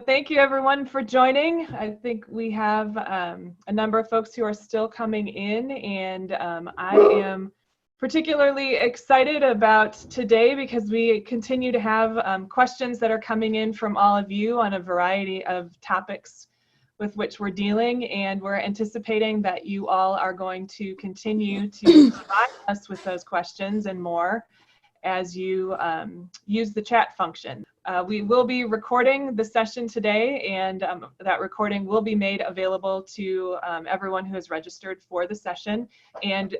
thank you everyone for joining. I think we have a number of folks who are still coming in, and I am particularly excited about today because we continue to have questions that are coming in from all of you on a variety of topics with which we're dealing, and we're anticipating that you all are going to continue to provide us with those questions and more as you use the chat function. We will be recording the session today, and that recording will be made available to everyone who is registered for the session. And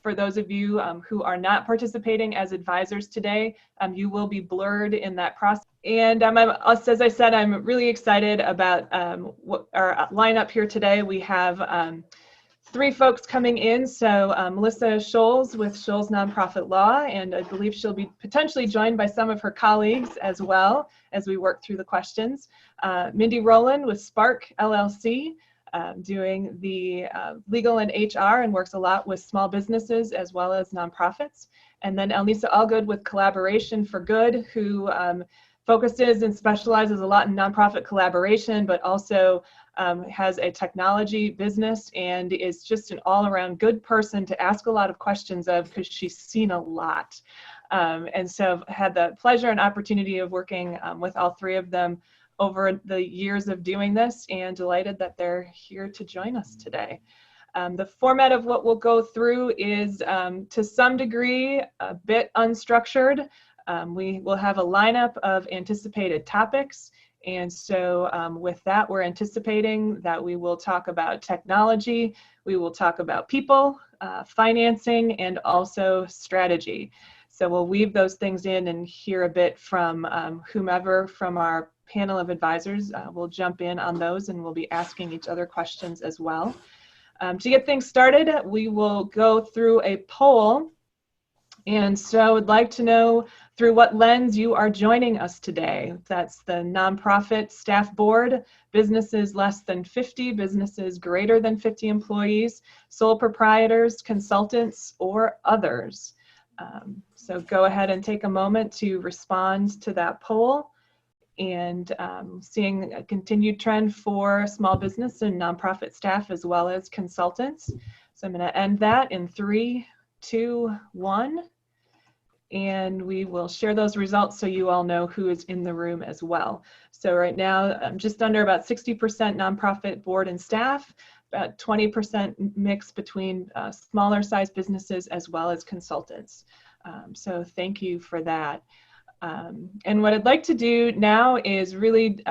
for those of you who are not participating as advisors today, you will be blurred in that process. And as I said, I'm really excited about what our lineup here today. We have 3 folks coming in. So Melissa Scholz with Scholz Nonprofit Law, and I believe she'll be potentially joined by some of her colleagues as well as we work through the questions. Mindy Rowland with Spark LLC, doing the legal and HR, and works a lot with small businesses as well as nonprofits. And then Elnisa Allgood with Collaboration for Good, who focuses and specializes a lot in nonprofit collaboration, but also has a technology business and is just an all-around good person to ask a lot of questions of because she's seen a lot. And so I've had the pleasure and opportunity of working with all 3 of them over the years of doing this, and delighted that they're here to join us today. The format of what we'll go through is to some degree a bit unstructured. We will have a lineup of anticipated topics. And so with that, we're anticipating that we will talk about technology, we will talk about people, financing, and also strategy. So we'll weave those things in and hear a bit from whomever from our panel of advisors. We'll jump in on those, and we'll be asking each other questions as well. To get things started, we will go through a poll. And so I'd like to know through what lens you are joining us today. That's the nonprofit staff board, businesses less than 50, businesses greater than 50 employees, sole proprietors, consultants, or others. So go ahead and take a moment to respond to that poll, and seeing a continued trend for small business and nonprofit staff as well as consultants. So I'm going to end that in 3, 2, 1. And we will share those results so you all know who is in the room as well. So right now, just under about 60% nonprofit board and staff, about 20% mix between smaller size businesses as well as consultants. So thank you for that. And what I'd like to do now is really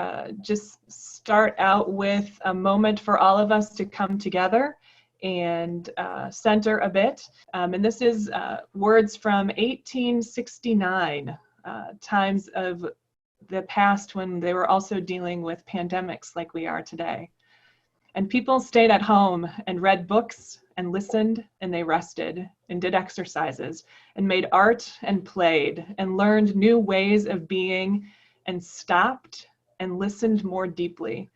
just start out with a moment for all of us to come together and center a bit. And this is words from 1869, times of the past when they were also dealing with pandemics like we are today. And people stayed at home and read books and listened, and they rested and did exercises and made art and played and learned new ways of being and stopped and listened more deeply.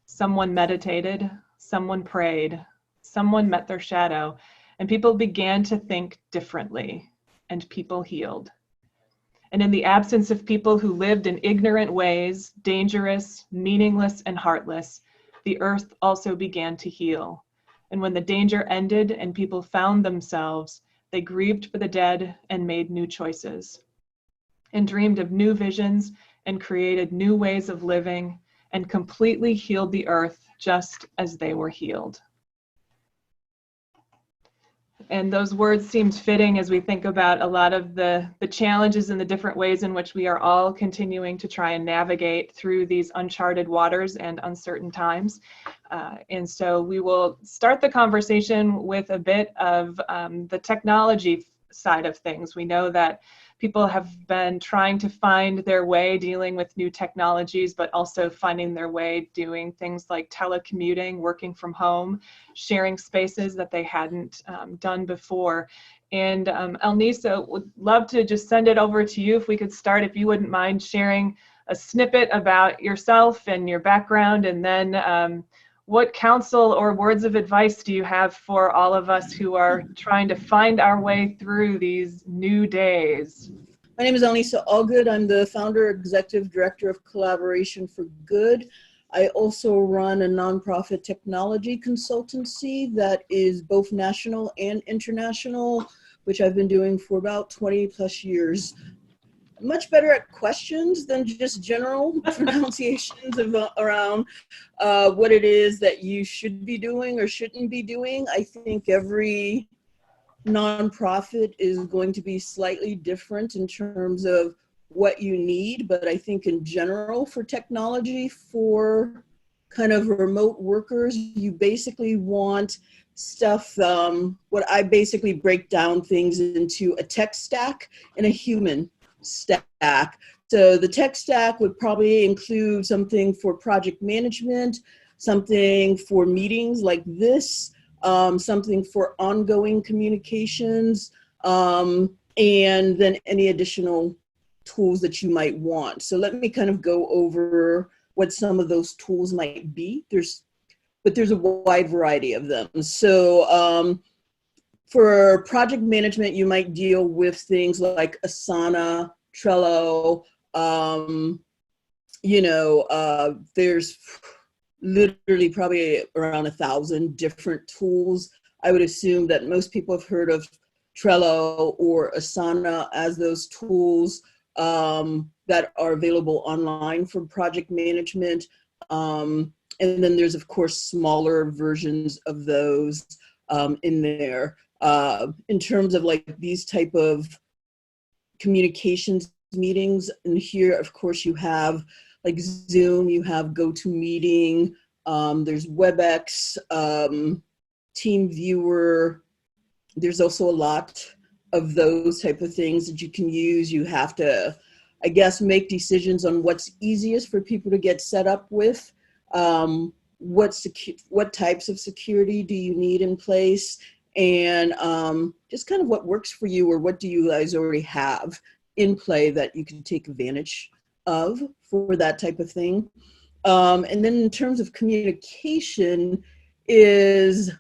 Someone meditated, someone prayed, someone met their shadow, and people began to think differently, and people healed. And in the absence of people who lived in ignorant ways, dangerous, meaningless, and heartless, the earth also began to heal. And when the danger ended and people found themselves, they grieved for the dead and made new choices, and dreamed of new visions and created new ways of living, and completely healed the earth just as they were healed. And those words seemed fitting as we think about a lot of the challenges and the different ways in which we are all continuing to try and navigate through these uncharted waters and uncertain times. And so we will start the conversation with a bit of the technology side of things. We know that people have been trying to find their way dealing with new technologies, but also finding their way doing things like telecommuting, working from home, sharing spaces that they hadn't done before. And Elnisa, would love to just send it over to you if we could start, if you wouldn't mind sharing a snippet about yourself and your background, and then what counsel or words of advice do you have for all of us who are trying to find our way through these new days? My name is Anissa Allgood. I'm the founder, executive director of Collaboration for Good. I also run a nonprofit technology consultancy that is both national and international, which I've been doing for about 20 plus years. I'm much better at questions than just general pronunciations around what it is that you should be doing or shouldn't be doing. I think every nonprofit is going to be slightly different in terms of what you need, but I think in general for technology, for kind of remote workers, you basically want stuff, what I basically break down things into a tech stack and a human stack. So the tech stack would probably include something for project management, something for meetings like this, something for ongoing communications, and then any additional tools that you might want. So let me kind of go over what some of those tools might be. But there's a wide variety of them. So for project management, you might deal with things like Asana, Trello, there's literally probably around 1,000 different tools. I would assume that most people have heard of Trello or Asana as those tools that are available online for project management. And then there's, of course, smaller versions of those in there. In terms of like these type of communications meetings, and here, of course, you have like Zoom, you have GoToMeeting, there's WebEx, TeamViewer. There's also a lot of those type of things that you can use. You have to, I guess, make decisions on what's easiest for people to get set up with. What types of security do you need in place? And just kind of what works for you, or what do you guys already have in play that you can take advantage of for that type of thing. And then in terms of communication is,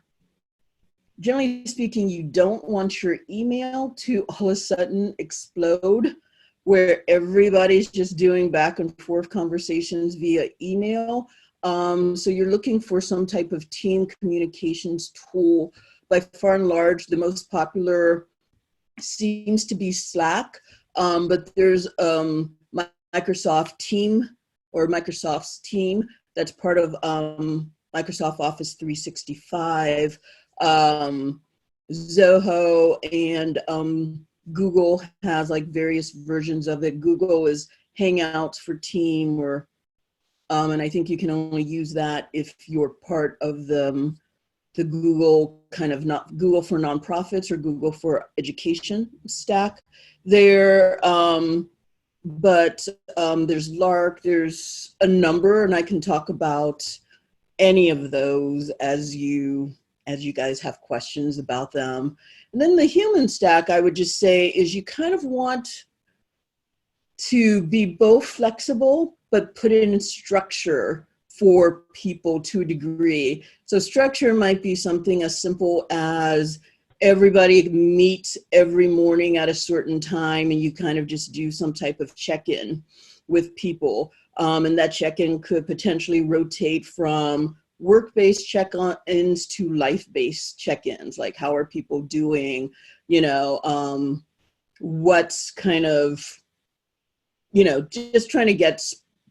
generally speaking, you don't want your email to all of a sudden explode where everybody's just doing back and forth conversations via email. So you're looking for some type of team communications tool. By far and large, the most popular seems to be Slack, but there's Microsoft Team, or Microsoft's Team, that's part of Microsoft Office 365. Zoho and Google has like various versions of it. Google is Hangouts for Team, or and I think you can only use that if you're part of the Google kind of, not Google for nonprofits or Google for education stack there. But there's Lark, there's a number, and I can talk about any of those as you guys have questions about them. And then the human stack, I would just say, is you kind of want to be both flexible, but put in structure for people to a degree. So structure might be something as simple as everybody meets every morning at a certain time, and you kind of just do some type of check-in with people. And that check-in could potentially rotate from work-based check-ins to life-based check-ins, like how are people doing, what's kind of, just trying to get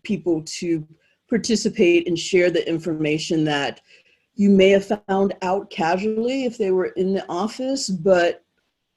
people to participate and share the information that you may have found out casually if they were in the office, but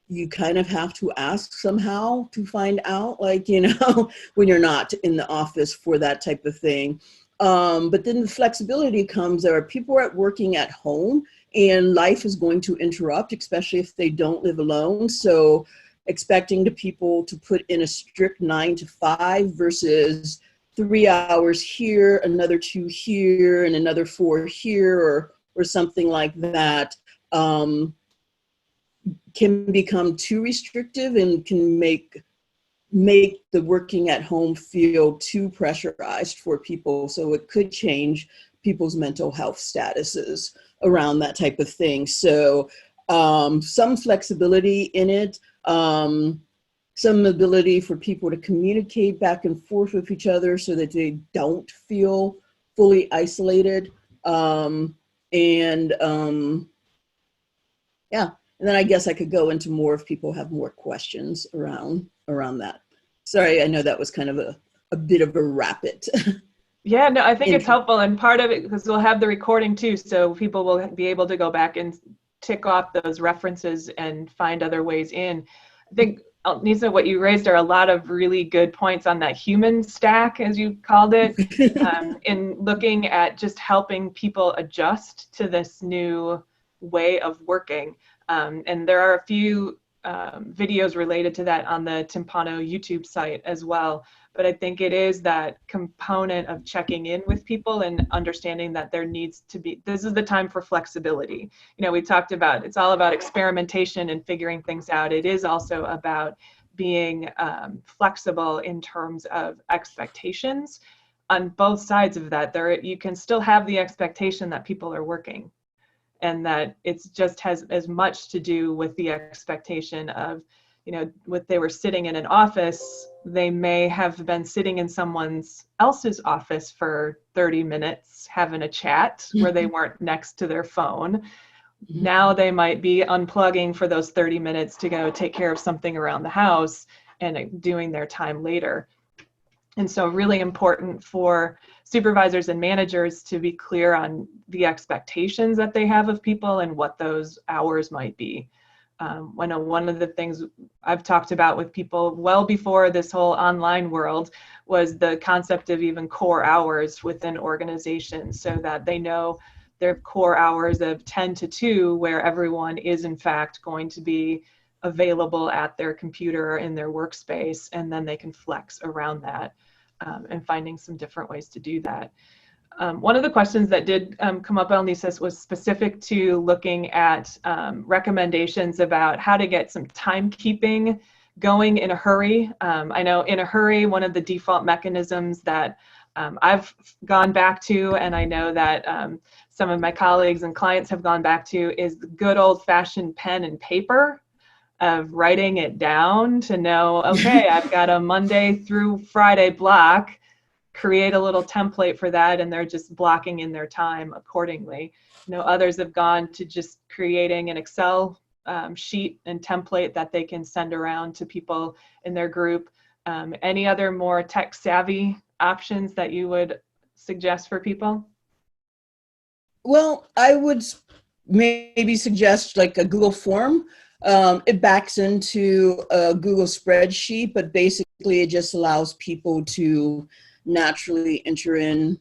you kind of have to ask somehow to find out, like, when you're not in the office for that type of thing. But then the flexibility comes, there are people working at home and life is going to interrupt, especially if they don't live alone. So expecting the people to put in a strict 9 to 5 versus 3 hours here, another 2 here, and another 4 here, or something like that, can become too restrictive and can make the working at home feel too pressurized for people. So it could change people's mental health statuses around that type of thing. So some flexibility in it. some ability for people to communicate back and forth with each other so that they don't feel fully isolated. Yeah, and then I guess I could go into more if people have more questions around that. Sorry, I know that was kind of a bit of a rapid. Yeah, no, I think it's helpful, and part of it, because we'll have the recording too, so people will be able to go back and tick off those references and find other ways in. I think, Nisa, what you raised are a lot of really good points on that human stack, as you called it, in looking at just helping people adjust to this new way of working. And there are a few videos related to that on the Timpano YouTube site as well. But I think it is that component of checking in with people and understanding that there needs to be, this is the time for flexibility. You know, we talked about, it's all about experimentation and figuring things out. It is also about being flexible in terms of expectations. On both sides of that, you can still have the expectation that people are working, and that it's just has as much to do with the expectation of, you know, what they were sitting in an office, they may have been sitting in someone else's office for 30 minutes having a chat where they weren't next to their phone. Now they might be unplugging for those 30 minutes to go take care of something around the house and doing their time later. And so really important for supervisors and managers to be clear on the expectations that they have of people and what those hours might be. One of the things I've talked about with people well before this whole online world was the concept of even core hours within organizations, so that they know their core hours of 10 to 2 where everyone is in fact going to be available at their computer or in their workspace, and then they can flex around that, and finding some different ways to do that. One of the questions that did come up, Elnisis, was specific to looking at recommendations about how to get some timekeeping going in a hurry. I know in a hurry, one of the default mechanisms that I've gone back to, and I know that some of my colleagues and clients have gone back to, is the good old-fashioned pen and paper of writing it down to know, okay, I've got a Monday through Friday block, create a little template for that, and they're just blocking in their time accordingly. You know, others have gone to just creating an Excel sheet and template that they can send around to people in their group. Any other more tech savvy options that you would suggest for people? Well, I would maybe suggest like a Google form. It backs into a Google spreadsheet, but basically it just allows people to naturally enter in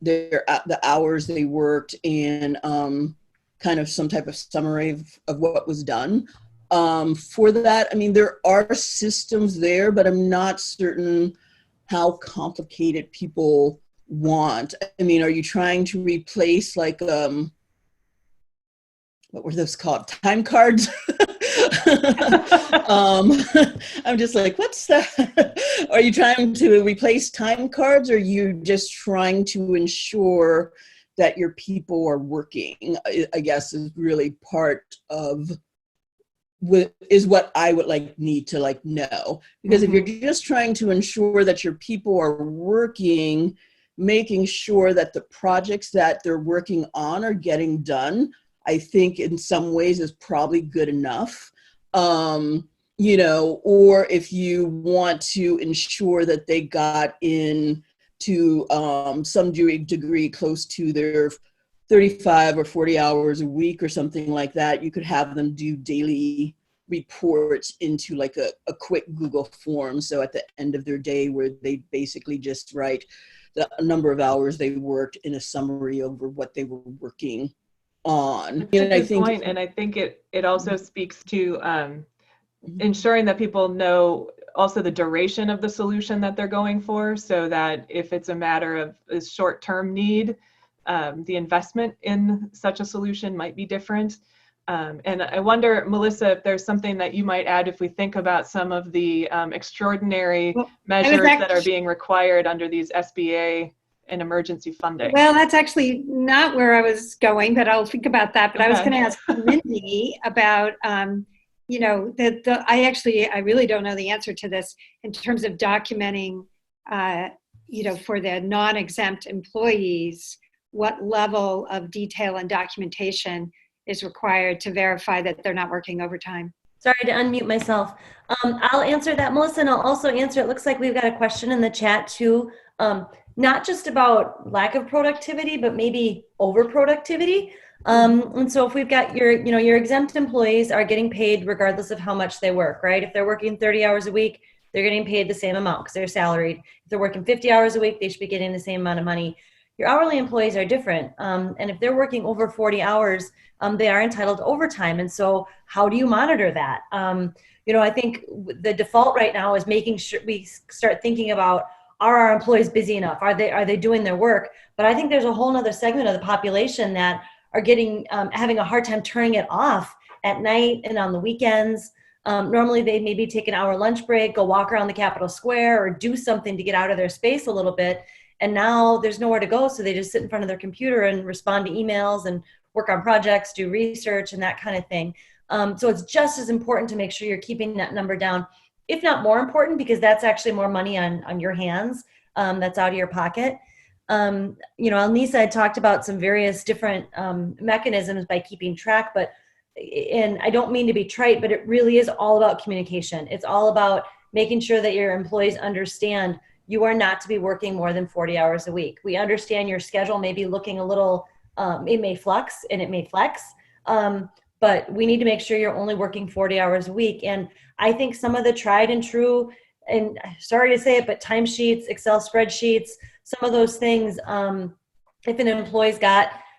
the hours they worked and kind of some type of summary of what was done. For that, I mean, there are systems there, but I'm not certain how complicated people want. I mean, are you trying to replace like what were those called? Time cards? I'm just like, what's that? Are you trying to replace time cards, or are you just trying to ensure that your people are working? I guess is really part of is what I would need to know. Because if you're just trying to ensure that your people are working, making sure that the projects that they're working on are getting done, I think in some ways is probably good enough. You know, or if you want to ensure that they got in to some degree close to their 35 or 40 hours a week or something like that, you could have them do daily reports into like a quick Google form. So at the end of their day, where they basically just write the number of hours they worked in a summary over what they were working on. That's a good point. And I think it also speaks to ensuring that people know also the duration of the solution that they're going for, so that if it's a matter of a short-term need, the investment in such a solution might be different. And I wonder, Melissa, if there's something that you might add if we think about some of the extraordinary measures that are being required under these SBA and emergency funding. Well, that's actually not where I was going, but I'll think about that. But I was going to ask Mindy about I really don't know the answer to this in terms of documenting, for the non-exempt employees, what level of detail and documentation is required to verify that they're not working overtime. Sorry to unmute myself. I'll answer that, Melissa, and I'll also answer, it looks like we've got a question in the chat too, not just about lack of productivity, but maybe overproductivity. And so if we've got your exempt employees are getting paid regardless of how much they work, right? If they're working 30 hours a week, they're getting paid the same amount because they're salaried. If they're working 50 hours a week, they should be getting the same amount of money. Your hourly employees are different. And if they're working over 40 hours, they are entitled to overtime. And so how do you monitor that? I think the default right now is making sure we start thinking about, are our employees busy enough? Are they doing their work? But I think there's a whole nother segment of the population that are having a hard time turning it off at night and on the weekends. Normally they maybe take an hour lunch break, go walk around the Capitol Square or do something to get out of their space a little bit. And now there's nowhere to go. So they just sit in front of their computer and respond to emails and work on projects, do research and that kind of thing. So it's just as important to make sure you're keeping that number down, if not more important, because that's actually more money on your hands. That's out of your pocket. Alnisa had talked about some various different mechanisms by keeping track, and I don't mean to be trite, but it really is all about communication. It's all about making sure that your employees understand you are not to be working more than 40 hours a week. We understand your schedule may be looking a little, it may flux and it may flex, but we need to make sure you're only working 40 hours a week. And I think some of the tried and true, and sorry to say it, but timesheets, Excel spreadsheets, some of those things, if an employee's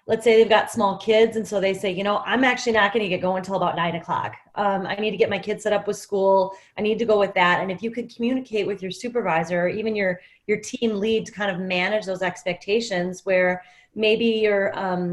let's say they've got small kids, and so they say, I'm actually not going to get going until about 9 o'clock. I need to get my kids set up with school. I need to go with that. And if you could communicate with your supervisor or even your team lead to kind of manage those expectations, where maybe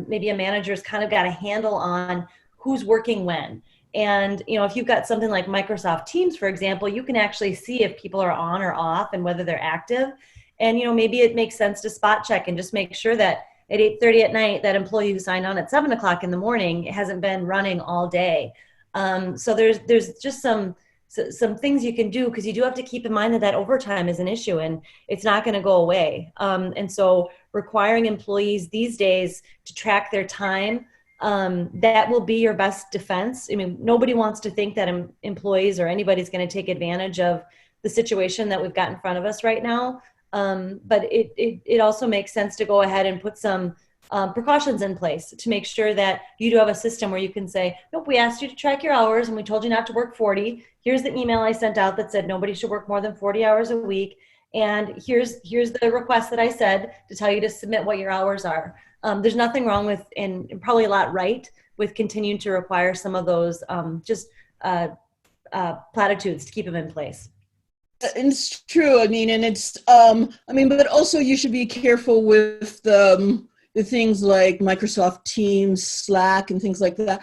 maybe a manager's kind of got a handle on who's working when. And, if you've got something like Microsoft Teams, for example, you can actually see if people are on or off and whether they're active. And, maybe it makes sense to spot check and just make sure that at 8:30 at night, that employee who signed on at 7 o'clock in the morning hasn't been running all day. So there's just some things you can do, because you do have to keep in mind that overtime is an issue and it's not going to go away. And so requiring employees these days to track their time, that will be your best defense. I mean, nobody wants to think that employees or anybody's going to take advantage of the situation that we've got in front of us right now. But it also makes sense to go ahead and put some precautions in place to make sure that you do have a system where you can say, nope, we asked you to track your hours and we told you not to work 40. Here's the email I sent out that said nobody should work more than 40 hours a week. And here's the request that I said to tell you to submit what your hours are. There's nothing wrong with, and probably a lot right with, continuing to require some of those platitudes to keep them in place. It's true. I mean, and it's, but also you should be careful with the things like Microsoft Teams, Slack, and things like that.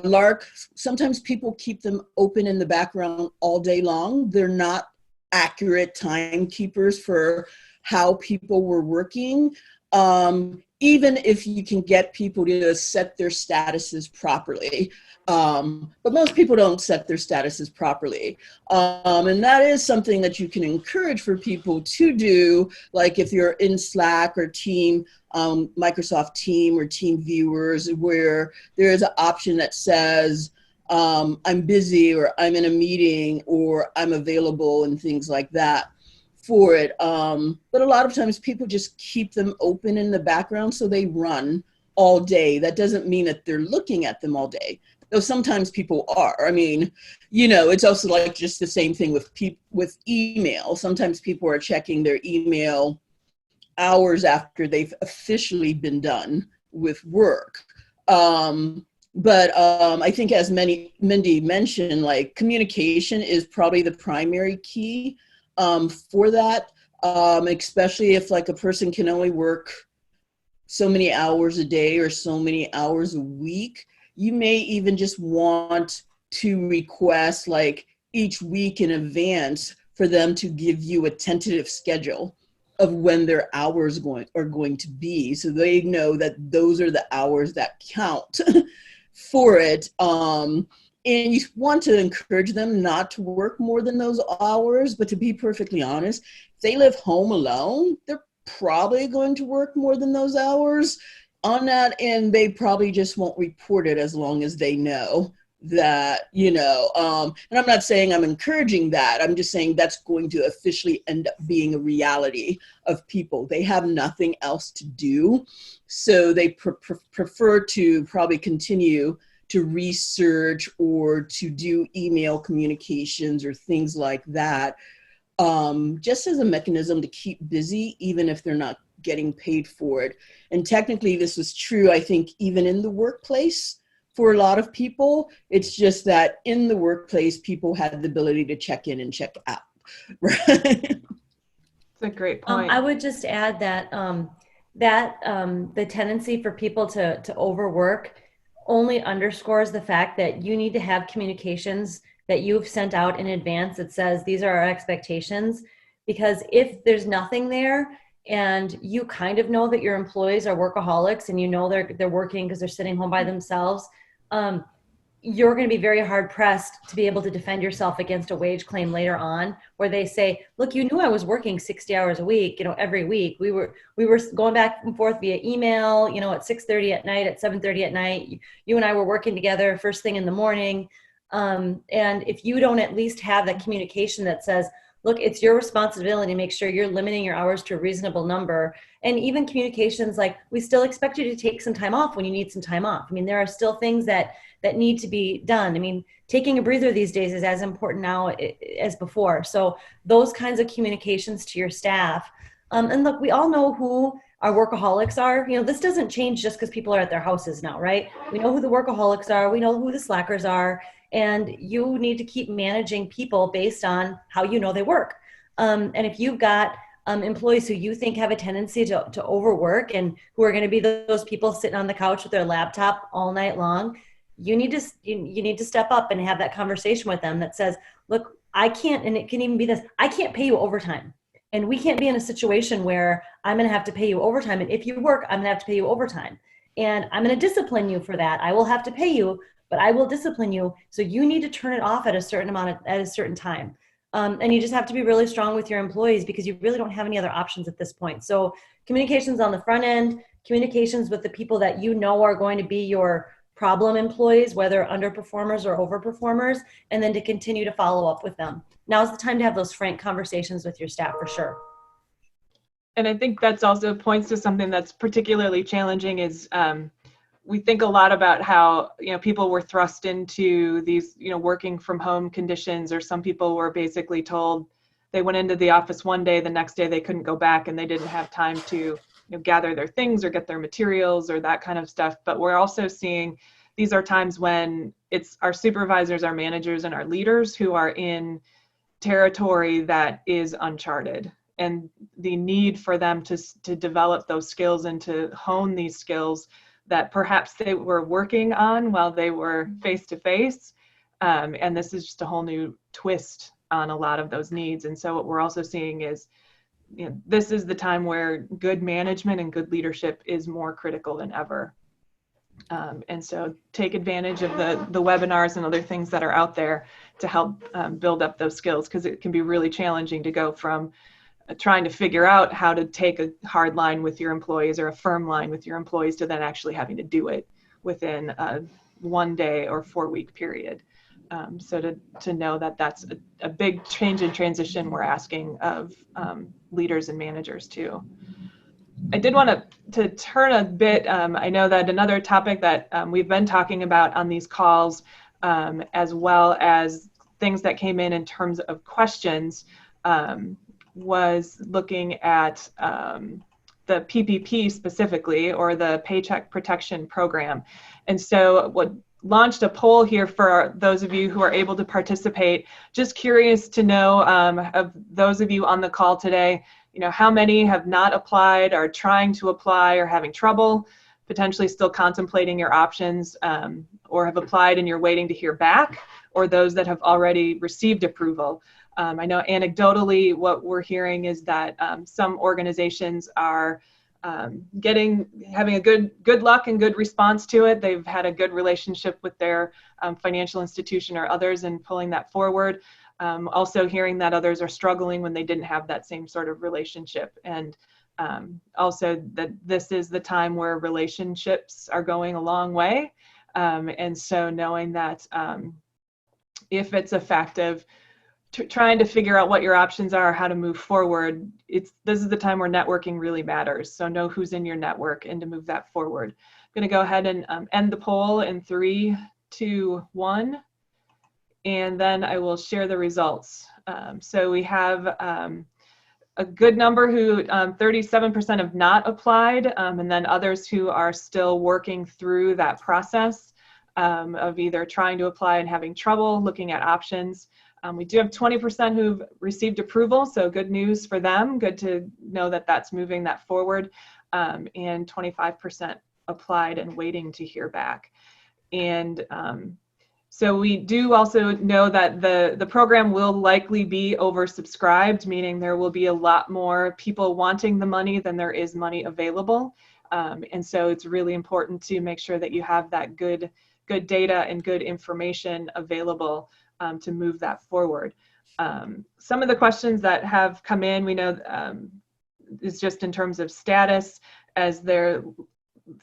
Lark, sometimes people keep them open in the background all day long. They're not accurate timekeepers for how people were working. Even if you can get people to set their statuses properly. But most people don't set their statuses properly. And that is something that you can encourage for people to do, like if you're in Slack or Team, Microsoft Team or Team Viewers, where there is an option that says, I'm busy, or I'm in a meeting, or I'm available, and things like that for it. But a lot of times people just keep them open in the background so they run all day. That doesn't mean that they're looking at them all day, though sometimes people are. I mean, it's also like just the same thing with email. Sometimes people are checking their email hours after they've officially been done with work. But I think, as Mindy mentioned, like, communication is probably the primary key for that, especially if like a person can only work so many hours a day or so many hours a week. You may even just want to request, like, each week in advance for them to give you a tentative schedule of when their hours are going to be, so they know that those are the hours that count for it. And you want to encourage them not to work more than those hours, but to be perfectly honest, if they live home alone, they're probably going to work more than those hours on that, and they probably just won't report it as long as they know that, and I'm not saying I'm encouraging that. I'm just saying that's going to officially end up being a reality of people. They have nothing else to do, so they prefer to probably continue to research or to do email communications or things like that, just as a mechanism to keep busy, even if they're not getting paid for it. And technically this was true, I think, even in the workplace for a lot of people. It's just that in the workplace, people had the ability to check in and check out, right? That's a great point. I would just add that the tendency for people to overwork only underscores the fact that you need to have communications that you've sent out in advance that says these are our expectations. Because if there's nothing there and you kind of know that your employees are workaholics and you know they're working because they're sitting home by themselves, you're going to be very hard pressed to be able to defend yourself against a wage claim later on, where they say, look, you knew I was working 60 hours a week, every week. We were going back and forth via email, at 6:30 at night, at 7:30 at night. You and I were working together first thing in the morning. And if you don't at least have that communication that says, look, it's your responsibility to make sure you're limiting your hours to a reasonable number. And even communications like, we still expect you to take some time off when you need some time off. There are still things that need to be done. Taking a breather these days is as important now as before. So those kinds of communications to your staff. And look, we all know who our workaholics are. This doesn't change just because people are at their houses now, right? We know who the workaholics are. We know who the slackers are. And you need to keep managing people based on how they work. And if you've got employees who you think have a tendency to overwork and who are going to be those people sitting on the couch with their laptop all night long, you need to step up and have that conversation with them that says, look, I can't, and it can even be this, I can't pay you overtime. And we can't be in a situation where I'm going to have to pay you overtime. And if you work, I'm going to have to pay you overtime. And I'm going to discipline you for that. I will have to pay you, but I will discipline you. So you need to turn it off at a certain time. And you just have to be really strong with your employees because you really don't have any other options at this point. So communications on the front end, communications with the people that are going to be your problem employees, whether underperformers or overperformers, and then to continue to follow up with them. Now's the time to have those frank conversations with your staff for sure. And I think that's also points to something that's particularly challenging is we think a lot about how, people were thrust into these, working from home conditions, or some people were basically told they went into the office one day, the next day they couldn't go back and they didn't have time to gather their things or get their materials or that kind of stuff. But we're also seeing these are times when it's our supervisors, our managers, and our leaders who are in territory that is uncharted. And the need for them to develop those skills and to hone these skills that perhaps they were working on while they were face-to-face. And this is just a whole new twist on a lot of those needs. And so what we're also seeing is, this is the time where good management and good leadership is more critical than ever. And so take advantage of the webinars and other things that are out there to help build up those skills, because it can be really challenging to go from trying to figure out how to take a hard line with your employees or a firm line with your employees to then actually having to do it within a 1 day or 4-week period. So to know that that's a big change in transition we're asking of leaders and managers too. I did want to turn a bit, I know that another topic that we've been talking about on these calls, as well as things that came in terms of questions, was looking at the PPP specifically, or the Paycheck Protection Program. And so what launched a poll here for those of you who are able to participate. Just curious to know, of those of you on the call today, how many have not applied, are trying to apply, or having trouble, potentially still contemplating your options, or have applied and you're waiting to hear back, or those that have already received approval. I know anecdotally what we're hearing is that some organizations are having a good luck and good response to it. They've had a good relationship with their financial institution or others in pulling that forward. Also hearing that others are struggling when they didn't have that same sort of relationship. And also that this is the time where relationships are going a long way. And so knowing that if it's effective, trying to figure out what your options are, how to move forward, this is the time where networking really matters. So know who's in your network and to move that forward. I'm going to go ahead and end the poll in 3, 2, 1, and then I will share the results. So we have a good number who 37% have not applied, and then others who are still working through that process of either trying to apply and having trouble looking at options. We do have 20% who've received approval, so good news for them. Good to know that that's moving that forward. And 25% applied and waiting to hear back. And so we do also know that the program will likely be oversubscribed, meaning there will be a lot more people wanting the money than there is money available. And so it's really important to make sure that you have that good data and good information available to move that forward. Some of the questions that have come in, we know is just in terms of status, as there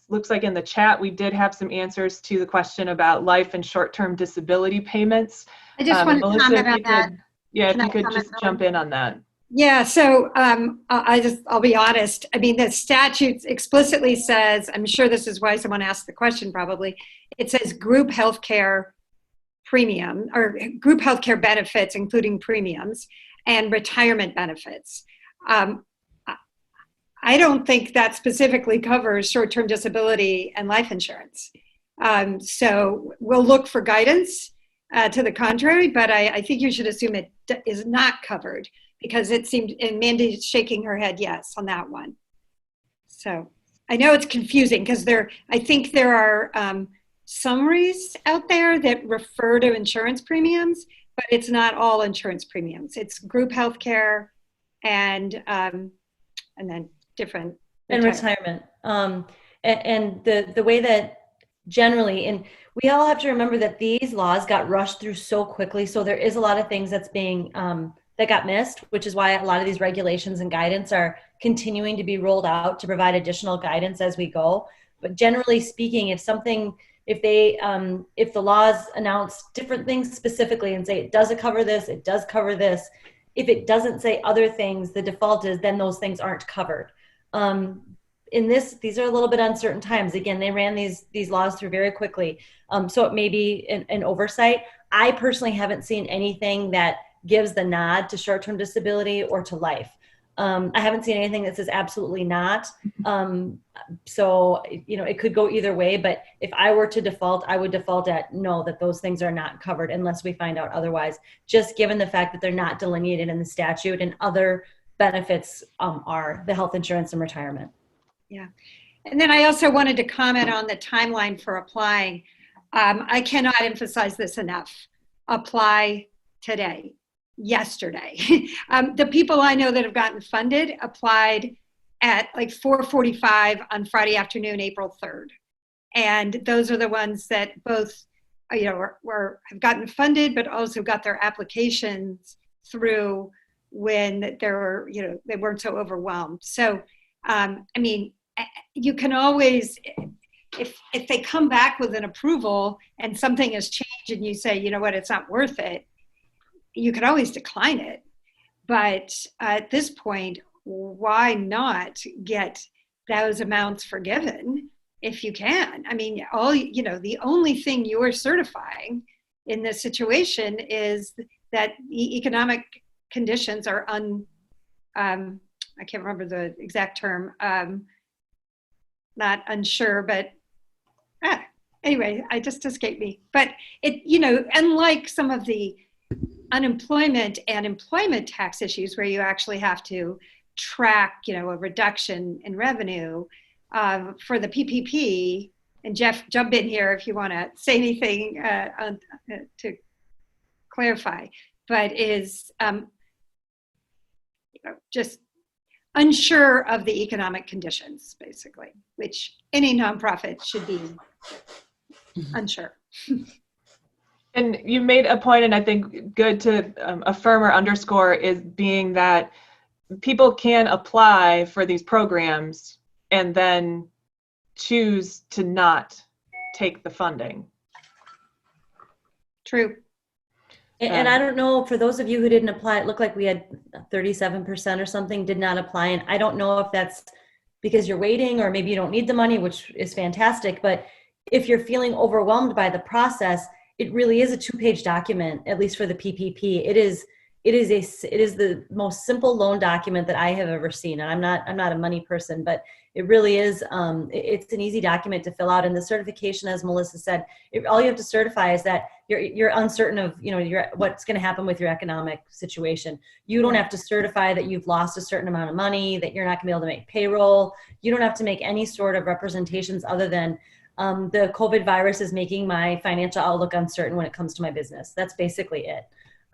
looks like in the chat, we did have some answers to the question about life and short-term disability payments. I just want to Melissa, comment on that. Yeah, Can if you I could just comment jump in on that. Yeah, so I'll be honest. I mean, the statute explicitly says, I'm sure this is why someone asked the question probably, it says group healthcare premium or group healthcare benefits, including premiums and retirement benefits. I don't think that specifically covers short-term disability and life insurance. So we'll look for guidance to the contrary, but I think you should assume it is not covered, because it seemed, and Mandy's shaking her head yes on that one. So I know it's confusing because I think there are summaries out there that refer to insurance premiums, but it's not all insurance premiums. It's group healthcare and then different retirement. And the way that generally, and we all have to remember that these laws got rushed through so quickly. So there is a lot of things that's being that got missed, which is why a lot of these regulations and guidance are continuing to be rolled out to provide additional guidance as we go. But generally speaking, if the laws announce different things specifically and say it does cover this, it does cover this, if it doesn't say other things, the default is then those things aren't covered. These are a little bit uncertain times. Again, they ran these laws through very quickly. So it may be an oversight. I personally haven't seen anything that gives the nod to short-term disability or to life. I haven't seen anything that says absolutely not. So, it could go either way, but if I were to default, I would default at no, that those things are not covered unless we find out otherwise, just given the fact that they're not delineated in the statute and other benefits are the health insurance and retirement. Yeah. And then I also wanted to comment on the timeline for applying. I cannot emphasize this enough. Apply today, yesterday. The people I know that have gotten funded applied at like 4:45 on Friday afternoon, April 3rd. And those are the ones that both, have gotten funded, but also got their applications through when they weren't so overwhelmed. So, you can always, if they come back with an approval and something has changed and you say, you know what, it's not worth it, you can always decline it. But at this point, why not get those amounts forgiven if you can? I mean, the only thing you're certifying in this situation is that the economic conditions are I can't remember the exact term, not unsure, but anyway, it just escaped me. But unlike some of the unemployment and employment tax issues where you actually have to track, a reduction in revenue for the PPP, and Jeff, jump in here if you want to say anything to clarify, but is just unsure of the economic conditions, basically, which any nonprofit should be unsure. And you made a point, and I think good to affirm or underscore, is being that people can apply for these programs and then choose to not take the funding. True. And I don't know, for those of you who didn't apply, it looked like we had 37% or something did not apply. And I don't know if that's because you're waiting or maybe you don't need the money, which is fantastic. But if you're feeling overwhelmed by the process, it really is a 2-page document, at least for the PPP. It is the most simple loan document that I have ever seen. And I'm not a money person, but it really is. It's an easy document to fill out. And the certification, as Melissa said, all you have to certify is that you're uncertain of what's going to happen with your economic situation. You don't have to certify that you've lost a certain amount of money, that you're not going to be able to make payroll. You don't have to make any sort of representations other than the COVID virus is making my financial outlook uncertain when it comes to my business. That's basically it.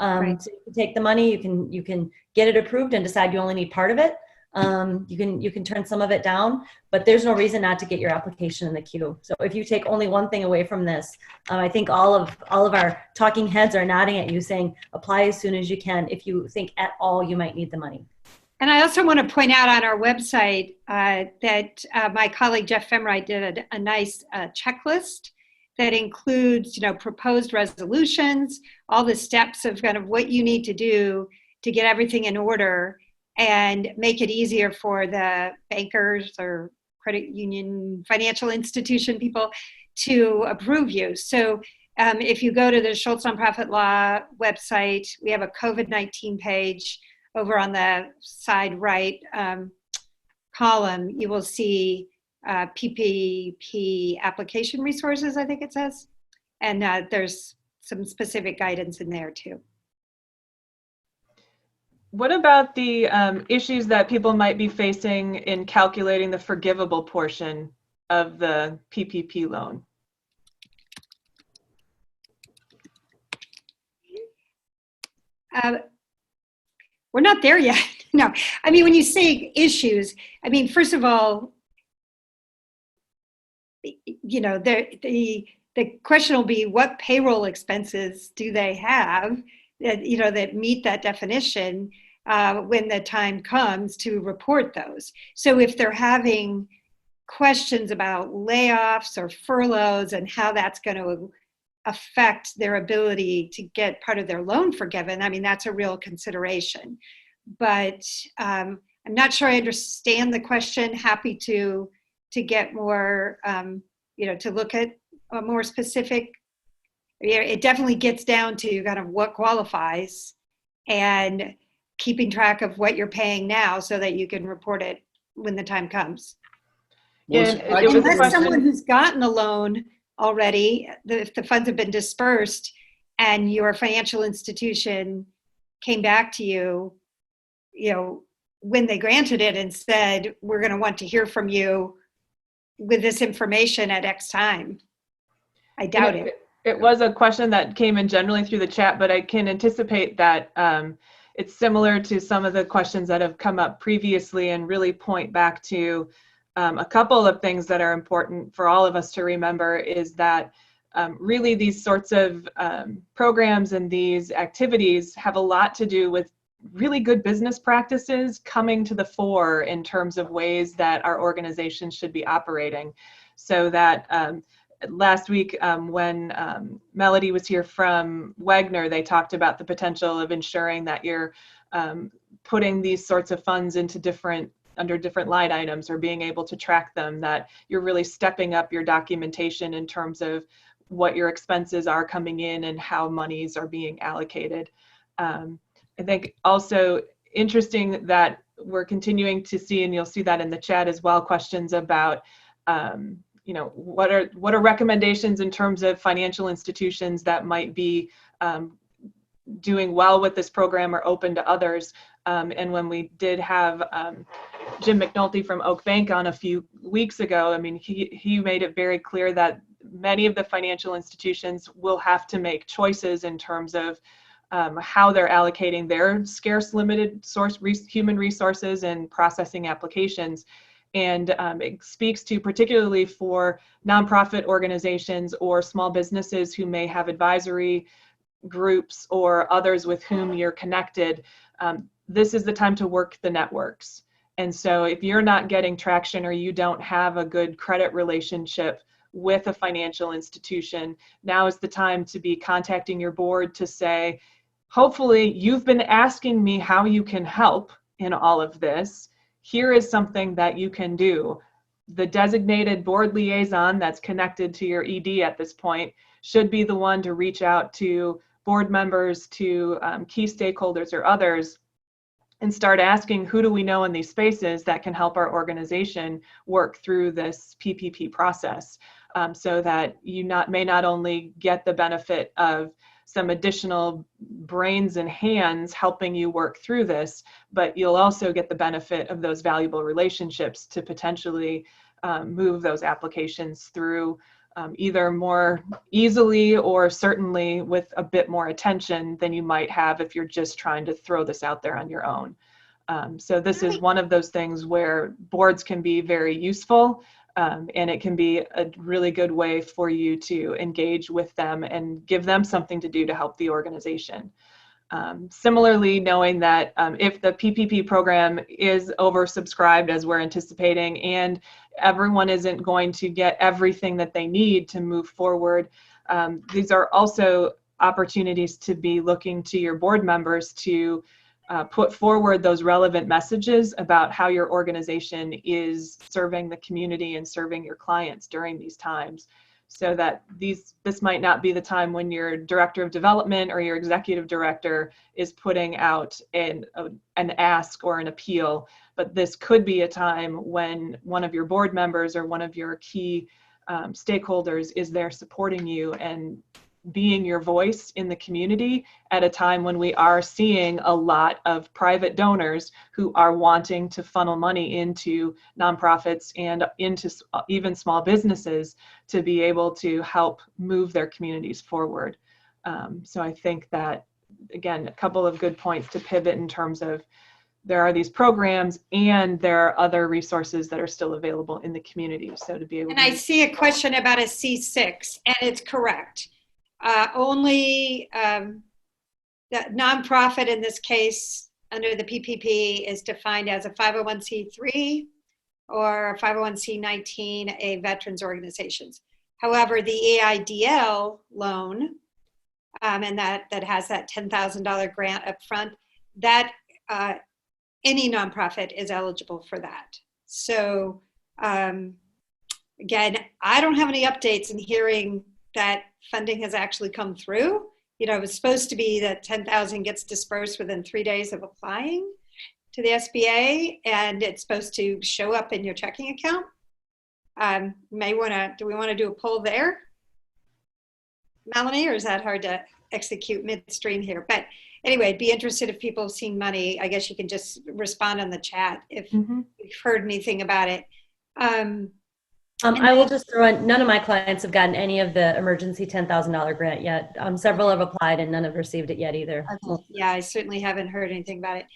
Right. So you can take the money, you can get it approved and decide you only need part of it. You can turn some of it down, but there's no reason not to get your application in the queue. So if you take only one thing away from this, I think all of our talking heads are nodding at you saying, apply as soon as you can if you think at all you might need the money. And I also want to point out on our website that my colleague Jeff Femright did a nice checklist that includes, proposed resolutions, all the steps of kind of what you need to do to get everything in order and make it easier for the bankers or credit union, financial institution people to approve you. So if you go to the Scholz Nonprofit Law website, we have a COVID-19 page. Over on the side right column, you will see PPP application resources, I think it says. And there's some specific guidance in there too. What about the issues that people might be facing in calculating the forgivable portion of the PPP loan? We're not there yet. No, I mean, when you say issues, I mean, first of all, the question will be what payroll expenses do they have that, that meet that definition when the time comes to report those. So if they're having questions about layoffs or furloughs and how that's going to affect their ability to get part of their loan forgiven, I mean, that's a real consideration. But I'm not sure I understand the question. Happy to get more, to look at a more specific. It definitely gets down to kind of what qualifies and keeping track of what you're paying now so that you can report it when the time comes. Unless someone who's gotten a loan already, if the funds have been dispersed and your financial institution came back to you, when they granted it and said, we're going to want to hear from you with this information at X time. I doubt it. It was a question that came in generally through the chat, but I can anticipate that it's similar to some of the questions that have come up previously and really point back to a couple of things that are important for all of us to remember is that really these sorts of programs and these activities have a lot to do with really good business practices coming to the fore in terms of ways that our organizations should be operating. So that last week when Melody was here from Wagner, they talked about the potential of ensuring that you're putting these sorts of funds into under different line items or being able to track them, that you're really stepping up your documentation in terms of what your expenses are coming in and how monies are being allocated. I think also interesting that we're continuing to see, and you'll see that in the chat as well, questions about, what are recommendations in terms of financial institutions that might be doing well with this program or open to others. And when we did have Jim McNulty from Oak Bank on a few weeks ago, I mean, he made it very clear that many of the financial institutions will have to make choices in terms of how they're allocating their scarce limited human resources and processing applications. And it speaks to particularly for nonprofit organizations or small businesses who may have advisory groups or others with whom you're connected. This is the time to work the networks. And so if you're not getting traction or you don't have a good credit relationship with a financial institution, now is the time to be contacting your board to say, hopefully you've been asking me how you can help in all of this. Here is something that you can do. The designated board liaison that's connected to your ED at this point should be the one to reach out to board members, to key stakeholders or others, and start asking, who do we know in these spaces that can help our organization work through this PPP process, so that you may not only get the benefit of some additional brains and hands helping you work through this, but you'll also get the benefit of those valuable relationships to potentially move those applications through either more easily or certainly with a bit more attention than you might have if you're just trying to throw this out there on your own. So this is one of those things where boards can be very useful, and it can be a really good way for you to engage with them and give them something to do to help the organization. Similarly, knowing that if the PPP program is oversubscribed as we're anticipating and everyone isn't going to get everything that they need to move forward, these are also opportunities to be looking to your board members to put forward those relevant messages about how your organization is serving the community and serving your clients during these times, so that this might not be the time when your director of development or your executive director is putting out an ask or an appeal, but this could be a time when one of your board members or one of your key stakeholders is there supporting you and being your voice in the community at a time when we are seeing a lot of private donors who are wanting to funnel money into nonprofits and into even small businesses to be able to help move their communities forward. So I think that, again, a couple of good points to pivot in terms of there are these programs and there are other resources that are still available in the community. So to be able And I see a question about a C6, and it's correct. Only the nonprofit in this case under the PPP is defined as a 501c3 or 501c19, a veterans organizations. However, the EIDL loan, and that has that $10,000 grant up front, that any nonprofit is eligible for that. So again, I don't have any updates in hearing that funding has actually come through. You know, it was supposed to be that 10,000 gets dispersed within 3 days of applying to the SBA, and it's supposed to show up in your checking account. Do we want to do a poll there, Melanie, or is that hard to execute midstream here? But anyway, I'd be interested if people have seen money. I guess you can just respond on the chat if you've heard anything about it. I will just throw in, none of my clients have gotten any of the emergency $10,000 grant yet. Several have applied and none have received it yet either. Yeah, I certainly haven't heard anything about it.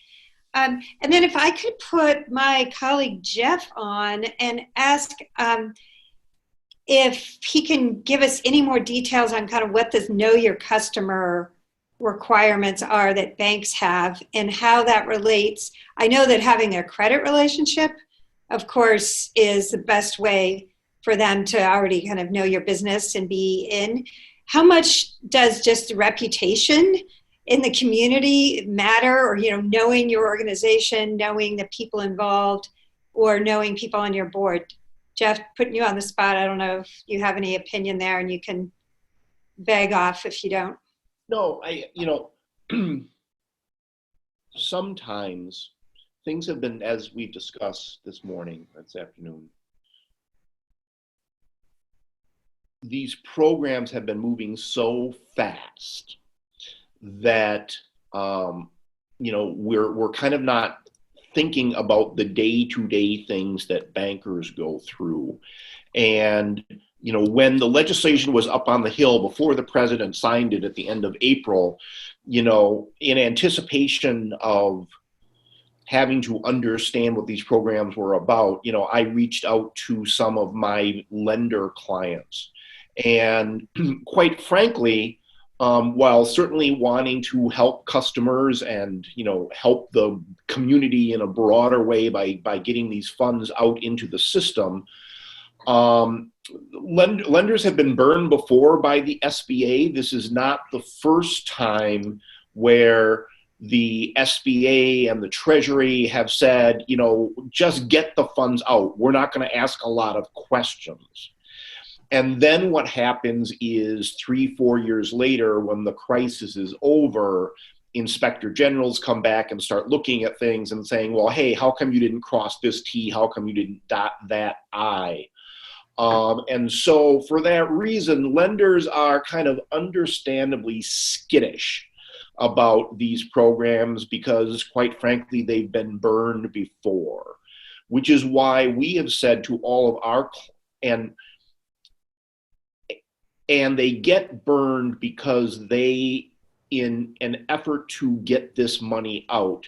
And then if I could put my colleague Jeff on and ask if he can give us any more details on kind of what this know your customer requirements are that banks have and how that relates. I know that having a credit relationship, of course, is the best way for them to already kind of know your business and be in. How much does just reputation in the community matter, or, you know, knowing your organization, knowing the people involved, or knowing people on your board? Jeff, putting you on the spot, I don't know if you have any opinion there, and you can beg off if you don't. No, sometimes things have been, as we discussed this afternoon, these programs have been moving so fast that, we're kind of not thinking about the day-to-day things that bankers go through. And when the legislation was up on the Hill before the president signed it at the end of April, in anticipation of having to understand what these programs were about, I reached out to some of my lender clients. And quite frankly, while certainly wanting to help customers and, help the community in a broader way by getting these funds out into the system, lenders have been burned before by the SBA. This is not the first time where the SBA and the Treasury have said, just get the funds out. We're not going to ask a lot of questions. And then what happens is 3-4 years later, when the crisis is over, inspector generals come back and start looking at things and saying, well, hey, how come you didn't cross this T? How come you didn't dot that I? And so for that reason, lenders are kind of understandably skittish about these programs because, quite frankly, they've been burned before, which is why we have said to all of our, and they get burned because they, in an effort to get this money out,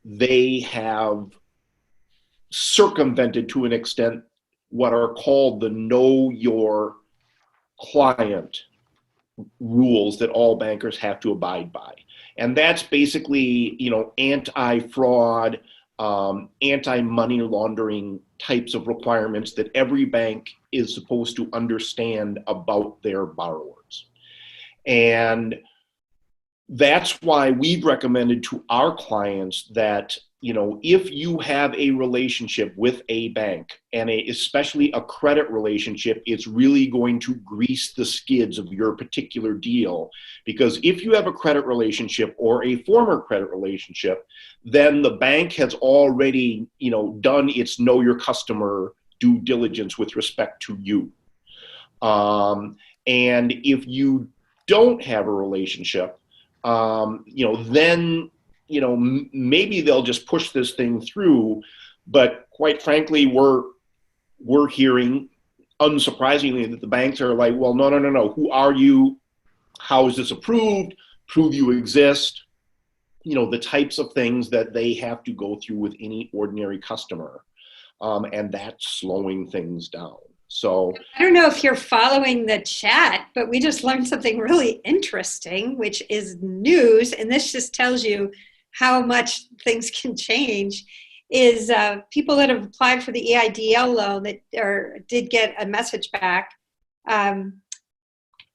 they have circumvented to an extent what are called the know your client rules that all bankers have to abide by. And that's basically, anti-fraud, anti-money laundering types of requirements that every bank is supposed to understand about their borrowers. And that's why we've recommended to our clients that, if you have a relationship with a bank, and especially a credit relationship, it's really going to grease the skids of your particular deal. Because if you have a credit relationship or a former credit relationship, then the bank has already, done its know your customer due diligence with respect to you. And if you don't have a relationship, then maybe they'll just push this thing through. But quite frankly, we're hearing, unsurprisingly, that the banks are like, well, no. Who are you? How is this approved? Prove you exist. The types of things that they have to go through with any ordinary customer. And that's slowing things down. So I don't know if you're following the chat, but we just learned something really interesting, which is news. And this just tells you how much things can change, is people that have applied for the EIDL loan that did get a message back,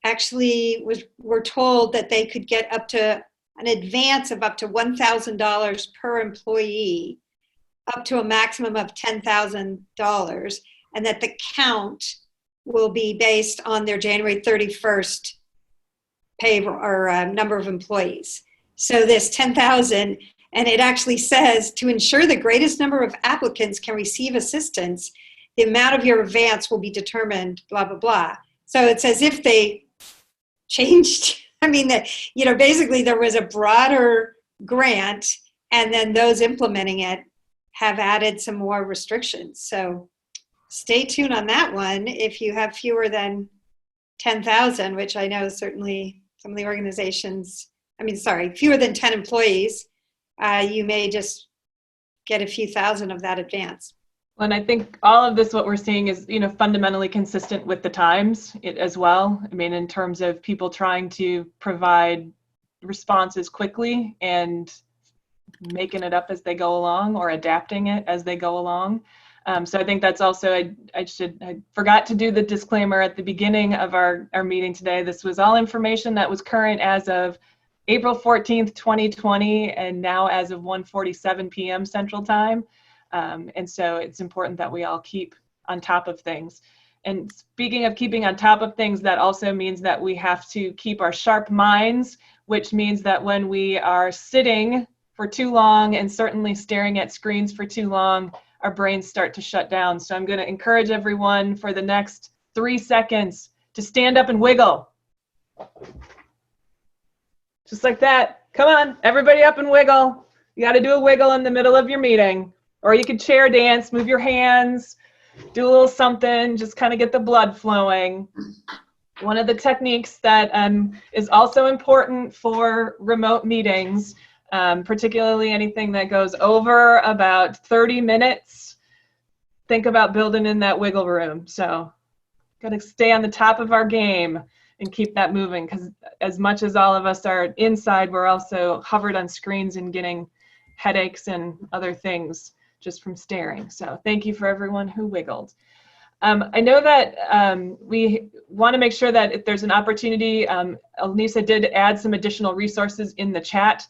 actually were told that they could get up to an advance of up to $1,000 per employee, up to a maximum of $10,000, and that the count will be based on their January 31st pay or number of employees. So this 10,000, and it actually says, to ensure the greatest number of applicants can receive assistance, the amount of your advance will be determined, blah, blah, blah. So it's as if they changed, basically there was a broader grant, and then those implementing it have added some more restrictions. So stay tuned on that one. If you have fewer than 10,000, which I know certainly some of the organizations, fewer than 10 employees, you may just get a few thousand of that advance. Well, and I think all of this, what we're seeing is, fundamentally consistent with the times as well. In terms of people trying to provide responses quickly and making it up as they go along, or adapting it as they go along. So I think that's also, I forgot to do the disclaimer at the beginning of our meeting today. This was all information that was current as of April 14th, 2020, and now as of 1:47 p.m. Central Time. And so it's important that we all keep on top of things. And speaking of keeping on top of things, that also means that we have to keep our sharp minds, which means that when we are sitting for too long and certainly staring at screens for too long, our brains start to shut down. So I'm going to encourage everyone for the next 3 seconds to stand up and wiggle. Just like that. Come on, everybody up and wiggle. You got to do a wiggle in the middle of your meeting. Or you could chair dance, move your hands, do a little something, just kind of get the blood flowing. One of the techniques that is also important for remote meetings, particularly anything that goes over about 30 minutes, think about building in that wiggle room. So got to stay on the top of our game and keep that moving, because as much as all of us are inside, we're also hovered on screens and getting headaches and other things just from staring. So thank you for everyone who wiggled. I know that we want to make sure that if there's an opportunity, Elnisa did add some additional resources in the chat.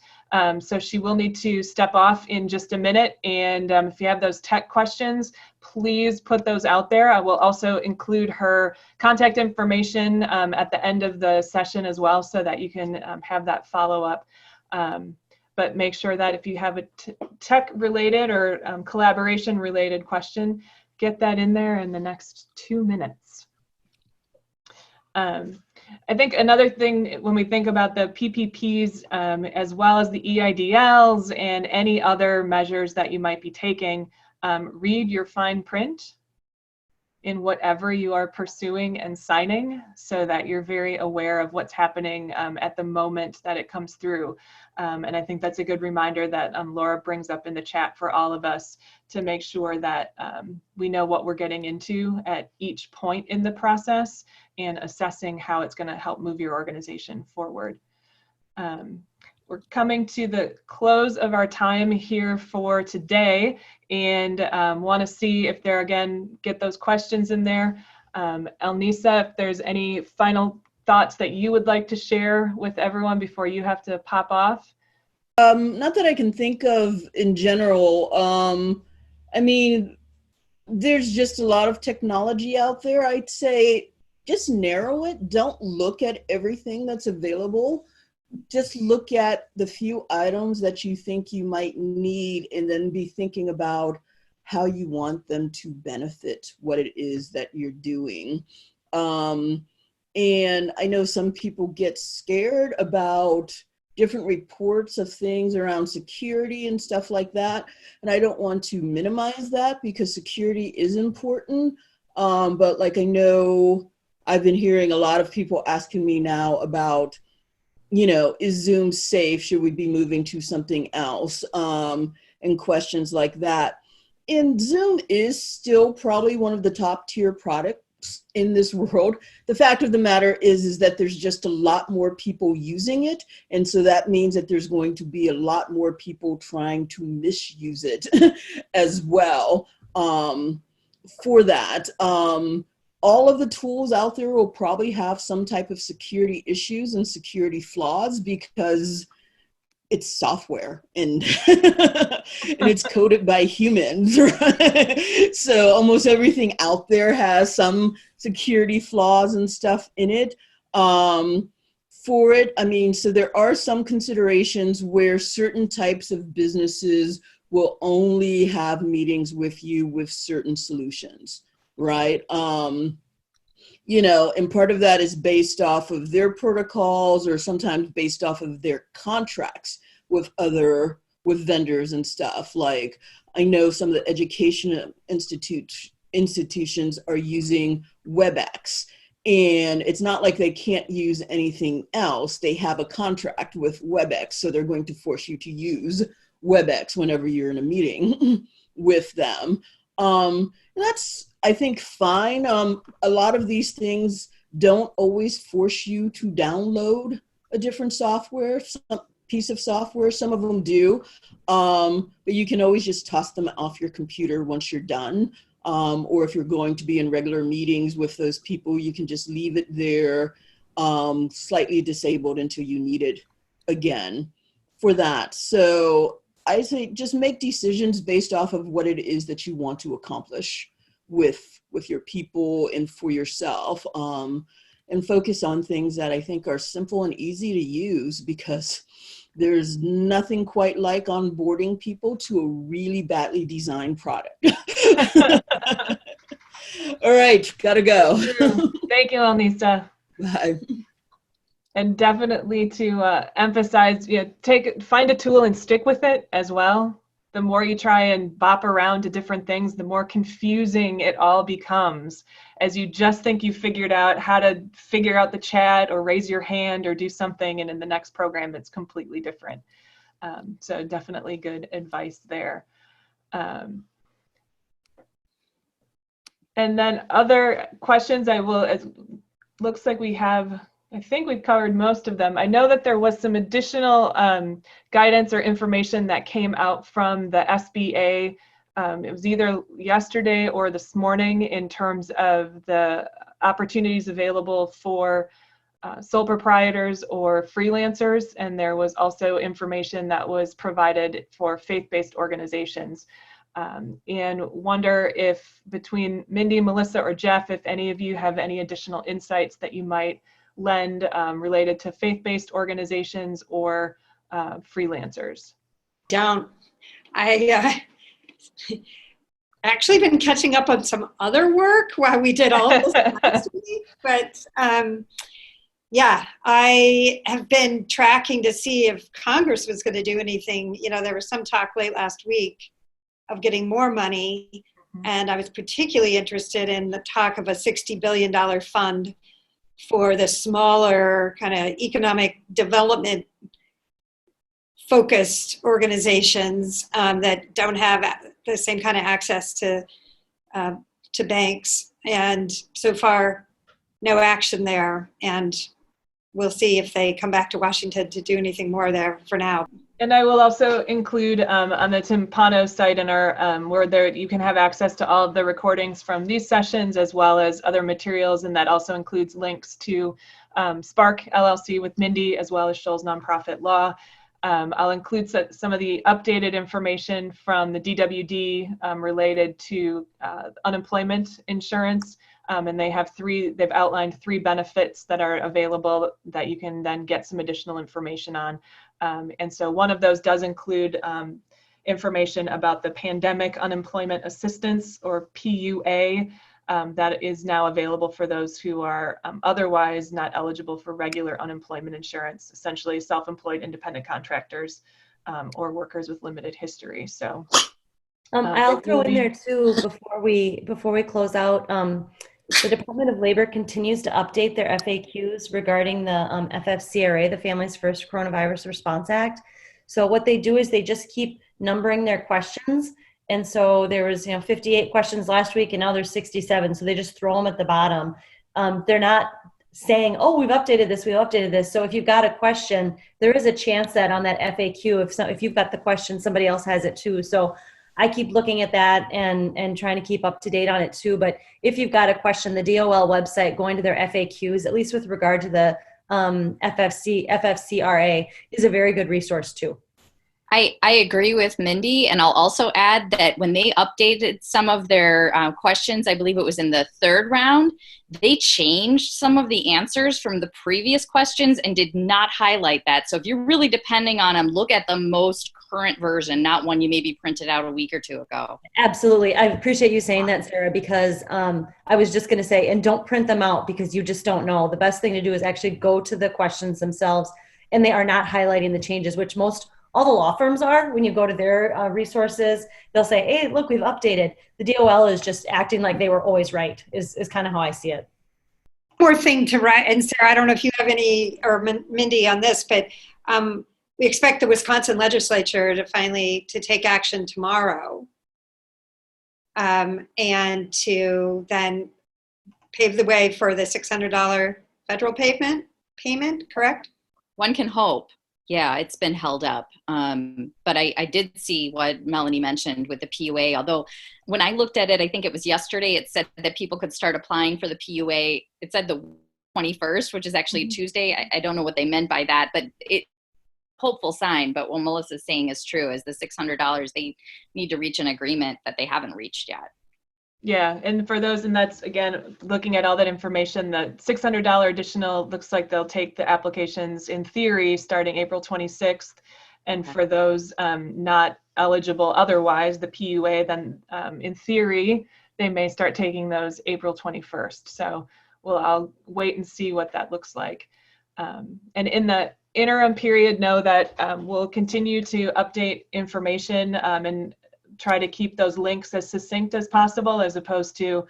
So she will need to step off in just a minute. And if you have those tech questions, please put those out there. I will also include her contact information at the end of the session as well, so that you can have that follow-up. But make sure that if you have a tech-related or collaboration-related question, get that in there in the next 2 minutes. I think another thing when we think about the PPPs, as well as the EIDLs and any other measures that you might be taking, read your fine print in whatever you are pursuing and signing, so that you're very aware of what's happening at the moment that it comes through. And I think that's a good reminder that Laura brings up in the chat for all of us, to make sure that we know what we're getting into at each point in the process, and assessing how it's going to help move your organization forward. We're coming to the close of our time here for today, and want to see if there, again, get those questions in there. Elnisa, if there's any final thoughts that you would like to share with everyone before you have to pop off? Not that I can think of in general. I mean, there's just a lot of technology out there. I'd say just narrow it. Don't look at everything that's available. Just look at the few items that you think you might need, and then be thinking about how you want them to benefit what it is that you're doing. And I know some people get scared about different reports of things around security and stuff like that. And I don't want to minimize that, because security is important. But like, I know I've been hearing a lot of people asking me now about, you know, is Zoom safe? Should we be moving to something else? And questions like that. And Zoom is still probably one of the top tier products in this world. The fact of the matter is that there's just a lot more people using it. And so that means that there's going to be a lot more people trying to misuse it as well. For that, all of the tools out there will probably have some type of security issues and security flaws, because it's software and and it's coded by humans, right? So almost everything out there has some security flaws and stuff in it. For it, I mean, so there are some considerations where certain types of businesses will only have meetings with you with certain solutions, right? You know, and part of that is based off of their protocols, or sometimes based off of their contracts with vendors and stuff. Like, I know some of the education institutions are using WebEx, and it's not like they can't use anything else. They have a contract with WebEx, so they're going to force you to use WebEx whenever you're in a meeting with them. That's, I think, fine. A lot of these things don't always force you to download a different piece of software. Some of them do, but you can always just toss them off your computer once you're done. Or if you're going to be in regular meetings with those people, you can just leave it there, slightly disabled until you need it again for that. So I say just make decisions based off of what it is that you want to accomplish with your people and for yourself, and focus on things that I think are simple and easy to use, because there's nothing quite like onboarding people to a really badly designed product. All right, gotta go. Thank you, Elnisa. Bye. And definitely to emphasize, you know, find a tool and stick with it as well. the more you try and bop around to different things, the more confusing it all becomes, as you just think you figured out how to figure out the chat or raise your hand or do something, and in the next program it's completely different. So definitely good advice there. And then other questions, it looks like we have, I think we've covered most of them. I know that there was some additional guidance or information that came out from the SBA. It was either yesterday or this morning in terms of the opportunities available for sole proprietors or freelancers. And there was also information that was provided for faith-based organizations. And wonder if between Mindy, Melissa, or Jeff, if any of you have any additional insights that you might lend related to faith-based organizations or freelancers. I actually been catching up on some other work while we did all of this last week, but yeah, I have been tracking to see if Congress was going to do anything. You know, there was some talk late last week of getting more money, and I was particularly interested in the talk of a $60 billion fund for the smaller kind of economic development focused organizations that don't have the same kind of access to banks. And so far, no action there. And we'll see if they come back to Washington to do anything more there for now. And I will also include on the Timpano site in our where there you can have access to all of the recordings from these sessions as well as other materials, and that also includes links to Spark LLC with Mindy as well as Scholz Nonprofit Law. I'll include some of the updated information from the DWD related to unemployment insurance, and they've outlined 3 benefits that are available that you can then get some additional information on. And so one of those does include information about the Pandemic Unemployment Assistance, or PUA, that is now available for those who are otherwise not eligible for regular unemployment insurance, essentially self-employed independent contractors or workers with limited history. So I'll throw in there too, before we close out, the Department of Labor continues to update their FAQs regarding the FFCRA, the Families First Coronavirus Response Act. So what they do is they just keep numbering their questions. And so there was 58 questions last week, and now there's 67. So they just throw them at the bottom. They're not saying, oh, we've updated this. So if you've got a question, there is a chance that on that FAQ, if you've got the question, somebody else has it too. So I keep looking at that and trying to keep up to date on it too. But if you've got a question, the DOL website, going to their FAQs, at least with regard to the FFCRA, is a very good resource too. I agree with Mindy, and I'll also add that when they updated some of their questions, I believe it was in the 3rd round, they changed some of the answers from the previous questions and did not highlight that. So if you're really depending on them, look at the most current version, not one you maybe printed out a week or 2 ago. Absolutely. I appreciate you saying that, Sarah, because I was just going to say, and don't print them out because you just don't know. The best thing to do is actually go to the questions themselves, and they are not highlighting the changes, which all the law firms are. When you go to their resources, they'll say, hey, look, we've updated. The DOL is just acting like they were always right, is kind of how I see it. More thing to write, and Sarah, I don't know if you have any, or Mindy on this, but we expect the Wisconsin legislature to finally take action tomorrow, and to then pave the way for the $600 federal payment, correct? One can hope. Yeah, it's been held up. But I did see what Melanie mentioned with the PUA, although when I looked at it, I think it was yesterday, it said that people could start applying for the PUA. It said the 21st, which is actually Tuesday. I don't know what they meant by that, but it hopeful sign. But what Melissa's saying is true, is the $600, they need to reach an agreement that they haven't reached yet. Yeah, and for those, and that's, again, looking at all that information, the $600 additional looks like they'll take the applications in theory starting April 26th. And for those not eligible otherwise, the PUA, then in theory, they may start taking those April 21st. So I'll wait and see what that looks like. And in the interim period, know that we'll continue to update information and try to keep those links as succinct as possible, as opposed to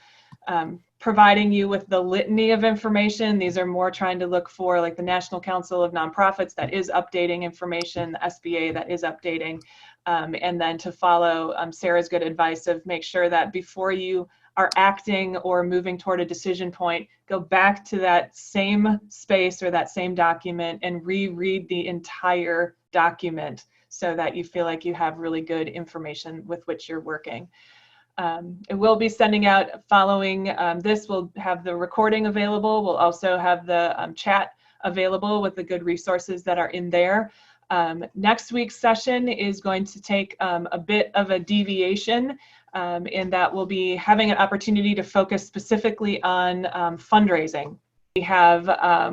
providing you with the litany of information. These are more trying to look for, like, the National Council of Nonprofits that is updating information, the SBA that is updating, and then to follow Sarah's good advice of make sure that before you are acting or moving toward a decision point, go back to that same space or that same document and reread the entire document so that you feel like you have really good information with which you're working. It will be sending out following this. We'll have the recording available. We'll also have the chat available with the good resources that are in there. Next week's session is going to take a bit of a deviation in that we'll be having an opportunity to focus specifically on fundraising. We have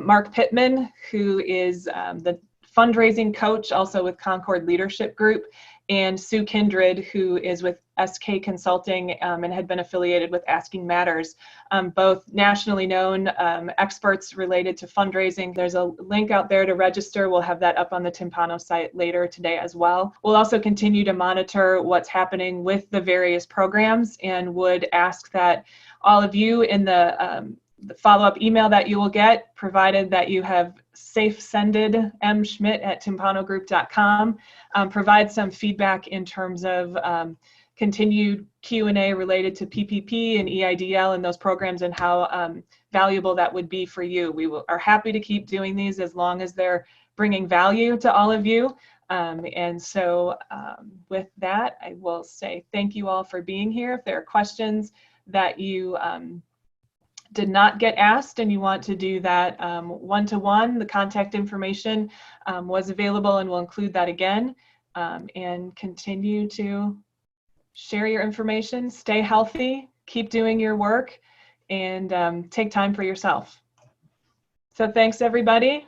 Mark Pittman, who is the fundraising coach, also with Concord Leadership Group, and Sue Kindred, who is with SK Consulting and had been affiliated with Asking Matters, both nationally known experts related to fundraising. There's a link out there to register. We'll have that up on the Timpano site later today as well. We'll also continue to monitor what's happening with the various programs, and would ask that all of you in the follow-up email that you will get, provided that you have safe-sended mschmidt@timpanogroup.com, provide some feedback in terms of continued Q&A related to PPP and EIDL and those programs, and how valuable that would be for you. We are happy to keep doing these as long as they're bringing value to all of you. And so with that, I will say thank you all for being here. If there are questions that you did not get asked and you want to do that one-to-one, the contact information was available, and we'll include that again. And continue to share your information, stay healthy, keep doing your work, and take time for yourself. So thanks, everybody.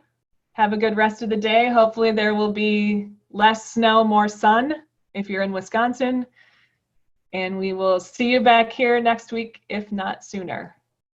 Have a good rest of the day. Hopefully there will be less snow, more sun if you're in Wisconsin. And we will see you back here next week, if not sooner.